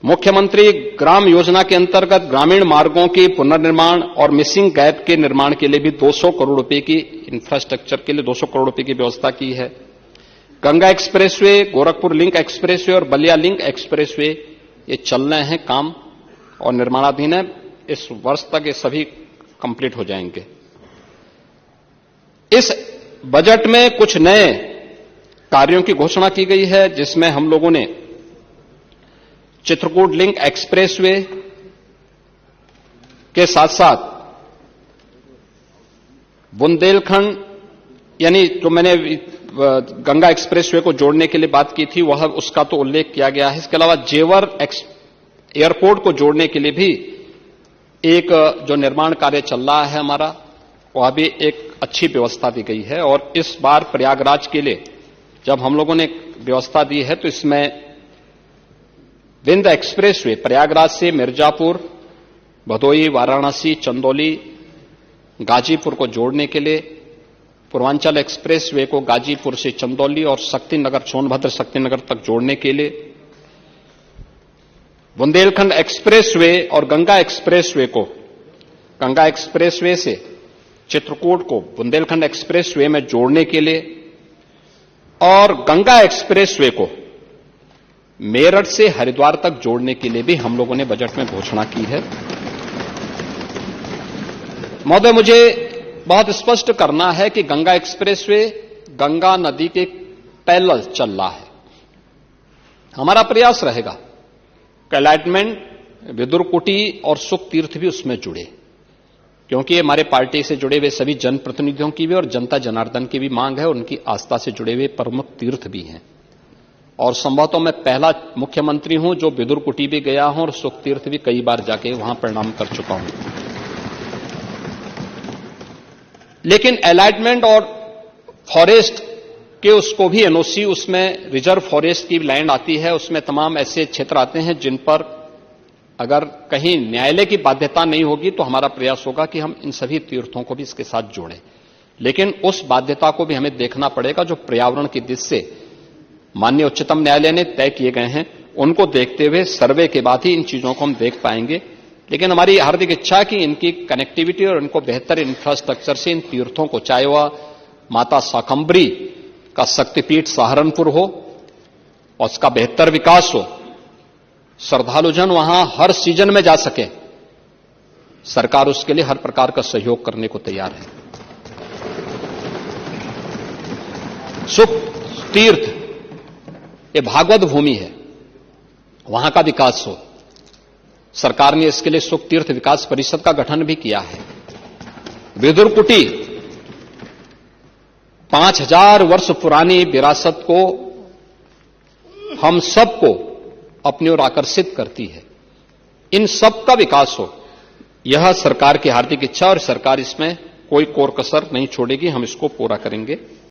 मुख्यमंत्री ग्राम योजना के अंतर्गत ग्रामीण मार्गों की पुनर्निर्माण और मिसिंग गैप के निर्माण के लिए भी 200 करोड़ रुपए की इंफ्रास्ट्रक्चर के लिए 200 करोड़ रुपए की व्यवस्था की है। Ganga expressway, Gorakhpur link expressway और बलिया लिंक एक्सप्रेसवे ये चल रहे हैं काम और निर्माणाधीन है। इस वर्ष तक ये सभी कंप्लीट हो जाएंगे। इस बजट में कुछ नए कार्यों की घोषणा की गई है, जिसमें हम लोगों ने चित्रकूट लिंक एक्सप्रेसवे के साथ साथ बुंदेलखंड यानी जो मैंने गंगा एक्सप्रेसवे को जोड़ने के लिए बात की थी वह उसका तो उल्लेख किया गया है। इसके अलावा जेवर एयरपोर्ट को जोड़ने के लिए भी एक जो निर्माण कार्य चल रहा है हमारा, वह भी एक अच्छी व्यवस्था दी गई है। और इस बार प्रयागराज के लिए जब हम लोगों ने व्यवस्था दी है तो इसमें विंध्य एक्सप्रेसवे प्रयागराज से मिर्जापुर, भदोई, वाराणसी, चंदौली, गाजीपुर को जोड़ने के लिए, पूर्वांचल एक्सप्रेसवे को गाजीपुर से चंदौली और शक्तिनगर, सोनभद्र शक्तिनगर तक जोड़ने के लिए, बुंदेलखंड एक्सप्रेसवे और गंगा एक्सप्रेसवे को गंगा एक्सप्रेसवे से चित्रकूट को बुंदेलखंड एक्सप्रेसवे में जोड़ने के लिए और गंगा एक्सप्रेसवे को मेरठ से हरिद्वार तक जोड़ने के लिए भी हम लोगों ने बजट में घोषणा की है। महोदय, मुझे बहुत स्पष्ट करना है कि गंगा एक्सप्रेसवे गंगा नदी के पैरेलल चल रहा है। हमारा प्रयास रहेगा कि अलाइनमेंट, विदुरकुटी और सुख तीर्थ भी उसमें जुड़े, क्योंकि हमारे पार्टी से जुड़े हुए सभी जनप्रतिनिधियों की भी और जनता जनार्दन की भी मांग है, उनकी आस्था से जुड़े हुए प्रमुख तीर्थ भी हैं। और संभवतः मैं पहला मुख्यमंत्री हूं जो विदुरकुटी भी गया हूं और सुख तीर्थ भी कई बार जाके वहां प्रणाम कर चुका हूं। लेकिन अलाइनमेंट और फॉरेस्ट के उसको भी एनओसी, उसमें रिजर्व फॉरेस्ट की लैंड आती है, उसमें तमाम ऐसे क्षेत्र आते हैं जिन पर अगर कहीं न्यायालय की बाध्यता नहीं होगी तो हमारा प्रयास होगा कि हम इन सभी तीर्थों को भी इसके साथ जोड़ें। लेकिन उस बाध्यता को भी हमें देखना पड़ेगा जो पर्यावरण की दृष्टि से माननीय उच्चतम न्यायालय ने तय किए गए हैं, उनको देखते हुए सर्वे के बाद ही इन चीजों को हम देख पाएंगे। लेकिन हमारी हार्दिक इच्छा है कि इनकी कनेक्टिविटी और इनको बेहतर इंफ्रास्ट्रक्चर से इन तीर्थों को, चाहे वह माता शाकंभरी का शक्तिपीठ सहारनपुर हो और उसका बेहतर विकास हो, श्रद्धालुजन वहां हर सीजन में जा सके, सरकार उसके लिए हर प्रकार का सहयोग करने को तैयार है। सुख तीर्थ ये भागवत भूमि है, वहां का विकास हो। सरकार ने इसके लिए सुख तीर्थ विकास परिषद का गठन भी किया है। विदुरकुटी 5000 वर्ष पुरानी विरासत को हम सबको अपनी ओर आकर्षित करती है। इन सब का विकास हो, यह सरकार की हार्दिक इच्छा और सरकार इसमें कोई कोर कसर नहीं छोड़ेगी, हम इसको पूरा करेंगे।